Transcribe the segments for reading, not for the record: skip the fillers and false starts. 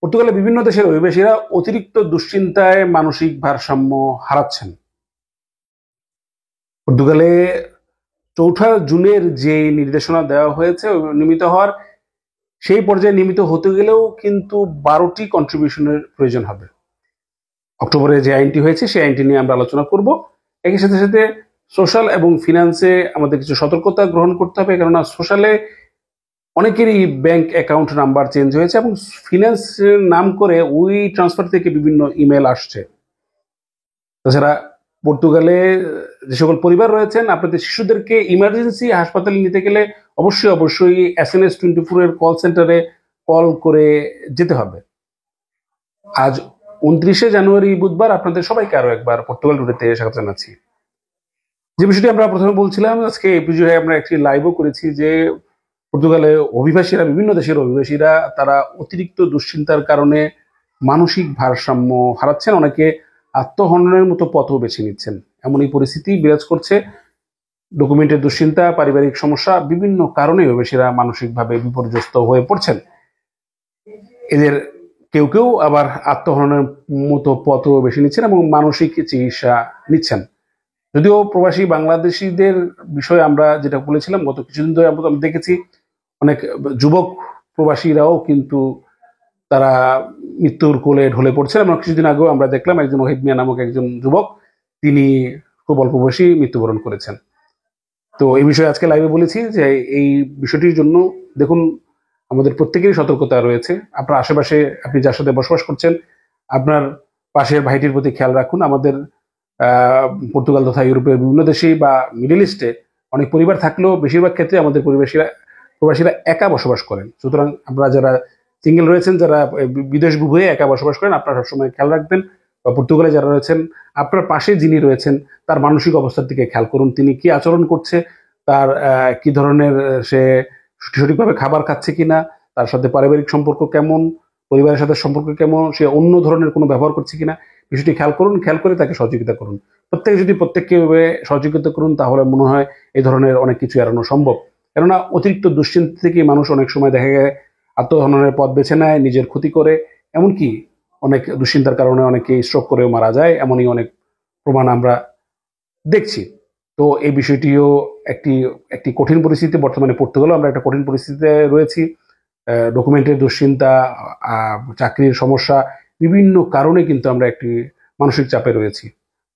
পর্তুগালে বিভিন্ন দেশের অভিবাসীরা অতিরিক্ত দুশ্চিন্তায় মানসিক ভারসাম্য হারাচ্ছেন। পর্তুগালে 4 জুনের যে নির্দেশনা দেওয়া হয়েছে নিয়মিত হওয়ার, সেই পর্যায়ে নিয়মিত হতে গেলেও কিন্তু 12টি কন্ট্রিবিউশনের প্রয়োজন হবে। অক্টোবরে যে আইনটি হয়েছে সেই আইনটি নিয়ে আমরা আলোচনা করব। একই সাথে সাথে সোশ্যাল এবং ফিনান্সে আমাদের কিছু সতর্কতা গ্রহণ করতে হবে, কেননা সোশ্যালে অনেকেরই ব্যাংক অ্যাকাউন্ট নাম্বার চেঞ্জ হয়েছে এবং ফিনান্সের নাম করে ওই ট্রান্সফার থেকে বিভিন্ন ইমেল আসছে। তাছাড়া পর্তুগালে যে সকল পরিবার রয়েছেন, আপনাদের শিশুদেরকে ইমার্জেন্সি হাসপাতালে নিতে গেলে অবশ্যই SNS 24 এর কল সেন্টারে কল করে যেতে হবে। আজ 29শে জানুয়ারি বুধবার আপনাদের সবাইকে আরো একবার পর্তুগাল টুডেতে স্বাগত জানাচ্ছি। যে বিষয়টি আমরা প্রথমে বলছিলাম, আজকে এই বিষয়ে আমরা একটি লাইভও করেছি যে পর্তুগালে অভিবাসীরা, বিভিন্ন দেশের অভিবাসীরা তারা অতিরিক্ত দুশ্চিন্তার কারণে মানসিক ভারসাম্য হারাচ্ছেন, অনেকে আত্মহননের মতো পথও বেছে নিচ্ছেন। এমনই পরিস্থিতি বিরাজ করছে। ডকুমেন্টের দুশ্চিন্তা, পারিবারিক সমস্যা, বিভিন্ন কারণে অভিবাসীরা মানসিকভাবে বিপর্যস্ত হয়ে পড়ছেন। এদের কেউ কেউ আবার আত্মহননের মতো পথও বেছে নিচ্ছেন এবং মানসিক চিকিৎসা নিচ্ছেন। যদিও প্রবাসী বাংলাদেশিদের বিষয়ে আমরা যেটা বলেছিলাম, গত কিছুদিন ধরে আমরা দেখেছি অনেক যুবক প্রবাসীরাও কিন্তু তারা মৃত্যুর কোলে ঢলে পড়ছেন। এবং কিছুদিন আগেও আমরা দেখলাম একজন ওহিদ মিয়া নামক একজন যুবক, তিনি খুব অল্প বয়সী মৃত্যুবরণ করেছেন। তো এই বিষয়ে আজকে লাইভে বলেছি যে এই বিষয়টির জন্য দেখুন আমাদের প্রত্যেকেরই সতর্কতা রয়েছে। আপনার আশেপাশে আপনি যার সাথে বসবাস করছেন, আপনার পাশের ভাইটির প্রতি খেয়াল রাখুন। আমাদের পর্তুগাল তথা ইউরোপের বিভিন্ন দেশে বা মিডল ইস্টে অনেক পরিবার থাকলেও বেশিরভাগ ক্ষেত্রে আমাদের প্রবাসীরা একা বসবাস করেন। সুতরাং আপনারা যারা সিঙ্গেল রয়েছেন, যারা বিদেশ হয়ে একা বসবাস করেন, আপনারা সবসময় খেয়াল রাখবেন। বা পর্তুগালে যারা রয়েছেন, আপনার পাশে যিনি রয়েছেন তার মানসিক অবস্থার দিকে খেয়াল করুন। তিনি কি আচরণ করছে, তার কি ধরনের সে সঠিকভাবে খাবার খাচ্ছে কিনা, তার সাথে পারিবারিক সম্পর্ক কেমন, পরিবারের সাথে সম্পর্ক কেমন, সে অন্য ধরনের কোনো ব্যবহার করছে কিনা, বিষয়টি খেয়াল করুন। খেয়াল করে তাকে সহযোগিতা করুন। প্রত্যেকে যদি প্রত্যেককে সহযোগিতা করুন, তাহলে মনে হয় এই ধরনের অনেক কিছু এড়ানো সম্ভব। কেননা অতিরিক্ত দুশ্চিন্তা থেকে মানুষ অনেক সময় দেখা যায় আত্মহননের পথ বেছে নেয়, নিজের ক্ষতি করে, এমনকি অনেক দুশ্চিন্তার কারণে অনেকে স্ট্রোক করেও মারা যায়। এমনই অনেক প্রমাণ আমরা দেখছি। তো এই বিষয়টিও একটি কঠিন পরিস্থিতি। বর্তমানে পর্তুগালেও আমরা একটা কঠিন পরিস্থিতিতে রয়েছি। ডকুমেন্টের দুশ্চিন্তা, চাকরির সমস্যা, বিভিন্ন কারণে কিন্তু আমরা একটি মানসিক চাপে রয়েছি।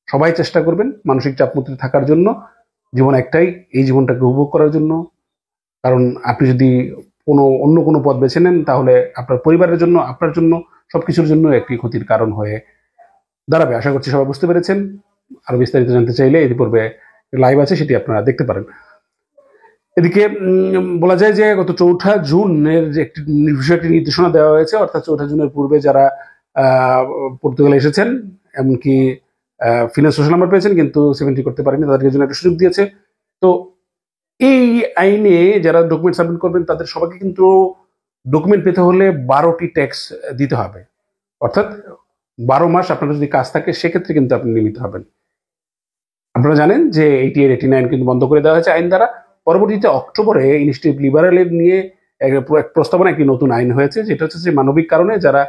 সবাই চেষ্টা করবেন মানসিক চাপ মুক্ত থাকার জন্য। জীবন একটাই, এই জীবনটাকে উপভোগ করার জন্য। কারণ আপনি যদি অন্য কোনো পথ বেছে নেন, তাহলে আপনার পরিবারের জন্য, আপনার জন্য, সবকিছুর জন্য একটি ক্ষতির কারণ হয়ে দাঁড়াবে। আশা করছি সবাই বুঝতে পেরেছেন। আরো বিস্তারিত জানতে চাইলে এটি পূর্বে লাইভ আছে, সেটি আপনারা দেখতে পারেন। এদিকে বলা যায় যে গত 4 জুনের যে একটি বিষয়টি নির্দেশনা দেওয়া হয়েছে, অর্থাৎ 4 জুনের পূর্বে যারা পর্তুগালে এসেছেন, এমনকি ফিনান্স সোশ্যাল নাম্বার পেয়েছেন কিন্তু 70 করতে পারেনি, তাদেরকে জন্য একটা সুযোগ দিয়েছে। তো এই আইনে যারা ডকুমেন্ট সাবমিট করবেন তাদের সবাইকে কিন্তু ডকুমেন্ট পেতে হলে 12টি ট্যাক্স দিতে হবে। অর্থাৎ 12 মাস আপনার যদি কাজ থাকে, সেক্ষেত্রে কিন্তু আপনি নিয়মিত হবেন। আপনারা জানেন যে 88 89 কিন্তু বন্ধ করে দেওয়া হয়েছে আইন দ্বারা। পরবর্তীতে অক্টোবরে ইনস্টিটিউট লিবারেলের নিয়ে এক প্রস্তাবনা একটি নতুন আইন হয়েছে, যেটা হচ্ছে যে মানবিক কারণে যারা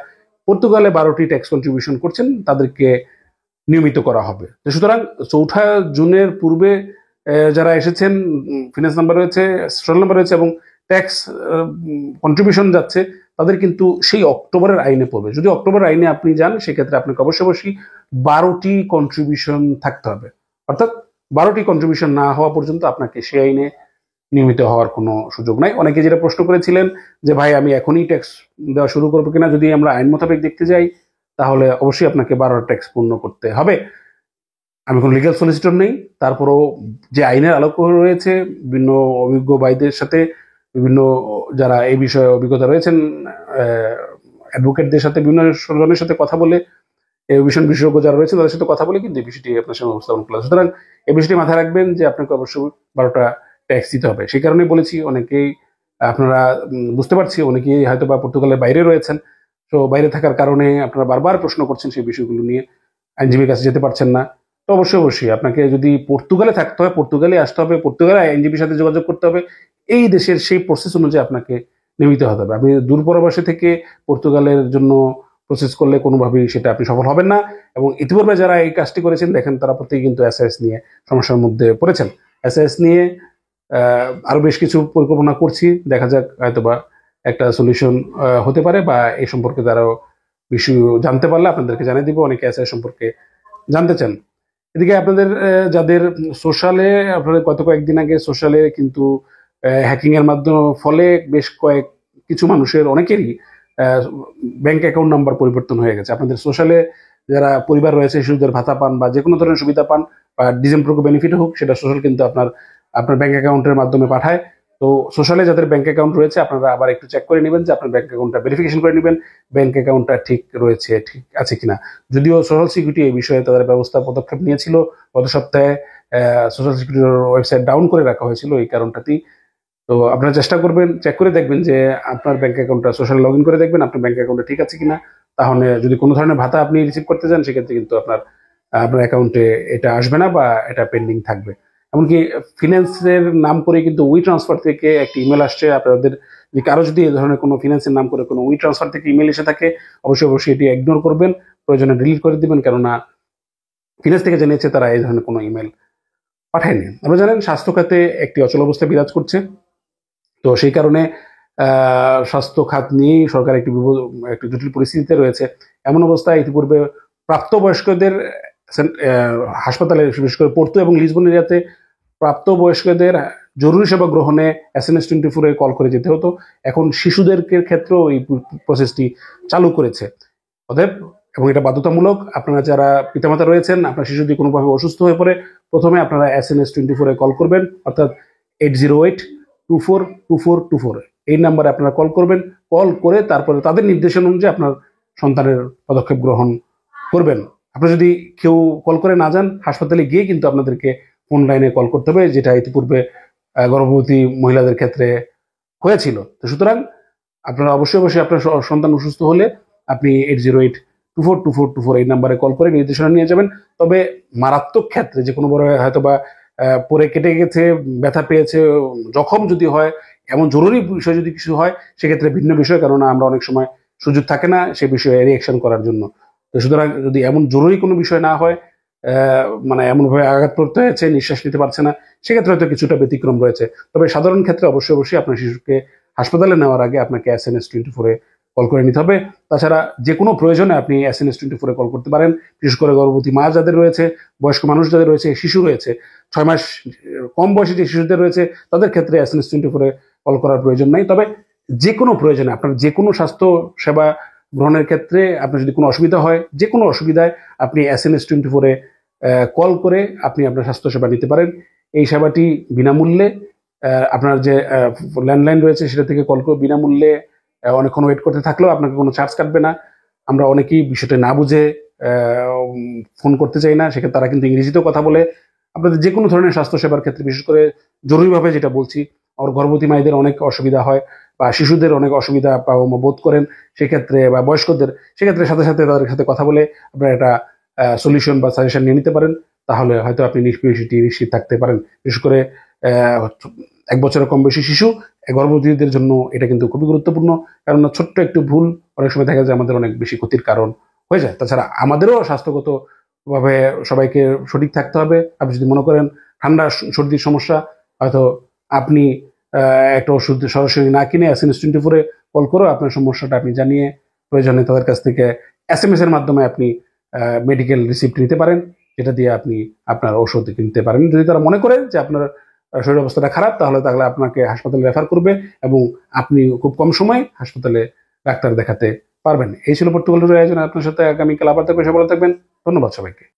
পর্তুগালে 12টি ট্যাক্স কন্ট্রিবিউশন করছেন তাদেরকে নিয়মিত করা হবে। সুতরাং 4 জুনের পূর্বে যারা এসেছেন, ফিনান্স নাম্বার রয়েছে, সোশ্যাল নাম্বার রয়েছে এবং ট্যাক্স কন্ট্রিবিউশন যাচ্ছে, তাদের কিন্তু সেই অক্টোবরের আইনে পড়বে। যদি অক্টোবর আইনে আপনি যান, সেক্ষেত্রে আপনাকে অবশ্যই 12টি কন্ট্রিবিউশন থাকতে হবে। অর্থাৎ 12টি কন্ট্রিবিউশন না হওয়া পর্যন্ত আপনাকে সেই আইনে নিয়মিত হওয়ার কোনো সুযোগ নাই। অনেকে যেটা প্রশ্ন করেছিলেন যে ভাই আমি এখনই ট্যাক্স দেওয়া শুরু করবো কিনা, যদি আমরা আইন মোতাবেক দেখতে যাই তাহলে অবশ্যই আপনাকে 12টা ট্যাক্স পূর্ণ করতে হবে। আমি কোনো লিগ্যাল সলিসিটর নেই, তারপরও যে আইনের আলোক রয়েছে, বিভিন্ন অভিজ্ঞ ভাইদের সাথে, বিভিন্ন যারা এই বিষয়ে অভিজ্ঞতা রয়েছেন, অ্যাডভোকেটদের সাথে, বিভিন্ন জনের সাথে কথা বলে, এই বিষয় বিশেষজ্ঞ যারা রয়েছে তাদের সাথে কথা বলে কিন্তু এই বিষয়টি আপনার সামনে উপস্থাপন করলাম। সুতরাং এই বিষয়টি মাথায় রাখবেন যে আপনাকে অবশ্যই 12টা ট্যাক্স দিতে হবে। সেই কারণেই বলেছি, অনেকেই আপনারা বুঝতে পারছি অনেকেই হয়তো বা পর্তুগালের বাইরে রয়েছেন। তো বাইরে থাকার কারণে আপনারা বারবার প্রশ্ন করছেন সেই বিষয়গুলো নিয়ে, আইনজীবীর কাছে যেতে পারছেন না। তো অবশ্যই আপনাকে যদি পর্তুগালে থাকতে হয়, পর্তুগালে আসতে হবে, পর্তুগালে আইনজীবীর সাথে যোগাযোগ করতে হবে। এই দেশের সেই প্রসেস অনুযায়ী আপনাকে নিয়মিত হতে হবে। আপনি দূরপ্রবাসী থেকে পর্তুগালের জন্য প্রসেস করলে কোনোভাবেই সেটা আপনি সফল হবেন না। এবং ইতিপূর্বে যারা এই কাজটি করেছেন দেখেন তারা প্রত্যেকে কিন্তু এসআইএস নিয়ে সমস্যার মধ্যে পড়েছেন। এসআইএস নিয়ে আরো বেশ কিছু পরিকল্পনা করছি, দেখা যাক হয়তোবা একটা সলিউশন হতে পারে, বা এই সম্পর্কে তারাও বিষয় জানতে পারলে আপনাদেরকে জানিয়ে দিব। অনেকে এসআইএস সম্পর্কে জানতে চান। এদিকে আপনাদের যাদের সোশ্যালে, আপনাদের গত কয়েকদিন আগে সোশ্যালে কিন্তু হ্যাকিং এর মাধ্যমে ফলে বেশ কিছু মানুষের অনেকেরই ব্যাংক অ্যাকাউন্ট নাম্বার পরিবর্তন হয়ে গেছে। আপনাদের সোশ্যালে যারা পরিবার রয়েছে শিশুদের ভাতা পান বা যে কোনো ধরনের সুবিধা পান বা ডিসেম্বরকে বেনিফিট হোক, সেটা সোশ্যাল কিন্তু আপনার ব্যাংক অ্যাকাউন্টের মাধ্যমে পাঠায়। তো সোশ্যালে যাদের ব্যাংক অ্যাকাউন্ট রয়েছে আপনারা আবার একটু চেক করে নেবেন যে আপনার ব্যাংক অ্যাকাউন্টটা ভেরিফিকেশন করে নেবেন, ব্যাংক অ্যাকাউন্টটা ঠিক রয়েছে, ঠিক আছে কিনা। যদিও সোশ্যাল সিকিউরিটি এই বিষয়ে তাদের ব্যবস্থা পদক্ষেপ নিয়েছিল, গত সপ্তাহে সোশ্যাল সিকিউরিটির ওয়েবসাইট ডাউন করে রাখা হয়েছিল এই কারণটাতেই। তো আপনারা চেষ্টা করবেন, চেক করে দেখবেন যে আপনার ব্যাংক অ্যাকাউন্টটা সোশ্যাল লগ ইন করে দেখবেন আপনার ব্যাংক অ্যাকাউন্টটা ঠিক আছে কিনা। তাহলে যদি কোনো ধরনের ভাতা আপনি রিসিভ করতে চান সেক্ষেত্রে কিন্তু আপনার অ্যাকাউন্টে এটা আসবে না বা এটা পেন্ডিং থাকবে। এমনকি ফিন্যান্সের নাম করে কিন্তু উই ট্রান্সফার থেকে একটি ইমেল আসছে আপনাদের, যে কারো যদি এই ধরনের কোনো ফিন্যান্সের নাম করে কোনো উই ট্রান্সফার থেকে ইমেল এসে থাকে অবশ্যই এটি ইগনোর করবেন, প্রয়োজনে ডিলিট করে দিবেন, কেননা ফিন্যান্স থেকে জানিয়েছে তারা এই ধরনের কোনো ইমেল পাঠায়নি। আপনারা জানেন স্বাস্থ্য খাতে একটি অচল অবস্থা বিরাজ করছে। তো সেই কারণে স্বাস্থ্য খাত নিয়েই সরকার একটি জটিল পরিস্থিতিতে রয়েছে। এমন অবস্থায় ইতিপূর্বে প্রাপ্তবয়স্কদের হাসপাতালে, বিশেষ করে পোর্তো এবং লিসবন এরিয়াতে প্রাপ্তবয়স্কদের জরুরি সেবা গ্রহণে SNS24 কল করে যেতে হতো। এখন শিশুদের ক্ষেত্রেও এই প্রসেসটি চালু করেছে। অতএব, এবং এটা বাধ্যতামূলক, আপনারা যারা পিতামাতা রয়েছেন, আপনার শিশু যদি কোনোভাবে অসুস্থ হয়ে পড়ে, প্রথমে আপনারা SNS24 কল করবেন, অর্থাৎ 808-242424 এই নাম্বারে আপনারা কল করবেন। কল করে তারপরে তাদের নির্দেশনা অনুযায়ী আপনার সন্তানের পদক্ষেপ গ্রহণ করবেন। আপনারা যদি কেউ কল করে না যান, হাসপাতালে গিয়ে কিন্তু আপনাদেরকে ফোন লাইনে কল করতে হবে, যেটা ইতিপূর্বে গর্ভবতী মহিলাদের ক্ষেত্রে হয়েছিল। তো সুতরাং আপনারা অবশ্যই আপনার সন্তান অসুস্থ হলে আপনি 808-242424 এই নাম্বারে কল করে নির্দেশনা নিয়ে যাবেন। তবে মারাত্মক ক্ষেত্রে, যে কোনো বড় হয়তো বা পরে কেটে গেছে, ব্যথা পেয়েছে, জখম যদি হয়, এমন জরুরি বিষয় যদি কিছু হয়, সেক্ষেত্রে ভিন্ন বিষয়, কেননা আমরা অনেক সময় সুযোগ থাকে না সে বিষয়ে রিয়াকশন করার জন্য। তো সুতরাং যদি এমন জরুরি কোনো বিষয় না হয়, মানে এমনভাবে আঘাতপ্রাপ্ত হয়েছে, নিঃশ্বাস নিতে পারছে না, সেক্ষেত্রে হয়তো কিছুটা ব্যতিক্রম রয়েছে। তবে সাধারণ ক্ষেত্রে অবশ্যই আপনার শিশুকে হাসপাতালে নেওয়ার আগে আপনাকে SNS24 কল করে নিতে হবে। তাছাড়া যে কোনো প্রয়োজনে আপনি SNS24 কল করতে পারেন। বিশেষ করে গর্ভবতী মা যাদের রয়েছে, বয়স্ক মানুষ যাদের রয়েছে, শিশু রয়েছে, 6 মাস কম বয়সী যে শিশুদের রয়েছে, তাদের ক্ষেত্রে SNS24 কল করার প্রয়োজন নাই। তবে যে কোনো প্রয়োজনে, আপনার যে কোনো স্বাস্থ্য সেবা গ্রহণের ক্ষেত্রে আপনার যদি কোনো অসুবিধা হয়, যে কোনো অসুবিধায় আপনি SNS24 কল করে আপনি আপনার স্বাস্থ্যসেবা নিতে পারেন। এই সেবাটি বিনামূল্যে, আপনার যে ল্যান্ডলাইন রয়েছে সেটা থেকে কল করে বিনামূল্যে অনেকক্ষণ ওয়েট করতে থাকলেও আপনাকে কোনো চার্জ কাটবে না। আমরা অনেকেই বিষয়টা না বুঝে ফোন করতে চাই না, সেক্ষেত্রে তারা কিন্তু ইংরেজিতেও কথা বলে। আপনাদের যে কোনো ধরনের স্বাস্থ্যসেবার ক্ষেত্রে, বিশেষ করে জরুরিভাবে যেটা বলছি, আমার গর্ভবতী মায়েদের অনেক অসুবিধা হয় বা শিশুদের অনেক অসুবিধা বোধ করেন, সেক্ষেত্রে বা বয়স্কদের, সেক্ষেত্রে সাথে সাথে তাদের সাথে কথা বলে আপনারা একটা সলিউশন বা সাজেশন নিয়ে নিতে পারেন। তাহলে হয়তো আপনি নিশ্চিত থাকতে পারেন। বিশেষ করে 1 বছরের কম বেশি শিশু, গর্ভবতীদের জন্য এটা কিন্তু খুবই গুরুত্বপূর্ণ, কারণ ছোট্ট একটু ভুল অনেক সময় দেখা যায় আমাদের অনেক বেশি ক্ষতির কারণ হয়ে যায়। তাছাড়া আমাদেরও স্বাস্থ্যগত ভাবে সবাইকে সঠিক থাকতে হবে। আপনি যদি মনে করেন ঠান্ডা সর্দির সমস্যা, হয়তো আপনি একটা ওষুধ সরাসরি না কিনে SNS24 কল করে আপনার সমস্যাটা আপনি জানিয়ে প্রয়োজনে তাদের কাছ থেকে SMS এর মাধ্যমে আপনি মেডিকেল রিসিপ্ট নিতে পারেন, যেটা দিয়ে আপনি আপনার ওষুধ কিনতে পারেন। যদি তারা মনে করে যে আপনার শরীর অবস্থাটা খারাপ, তাহলে আপনাকে হাসপাতালে রেফার করবে এবং আপনি খুব কম সময়ে হাসপাতালে ডাক্তার দেখাতে পারবেন। এই ছিল পর্তুগাল ট্যুরের আয়োজন। আপনার সাথে আগামীকাল আবার থাকবে। সবাই ভালো থাকবেন। ধন্যবাদ সবাইকে।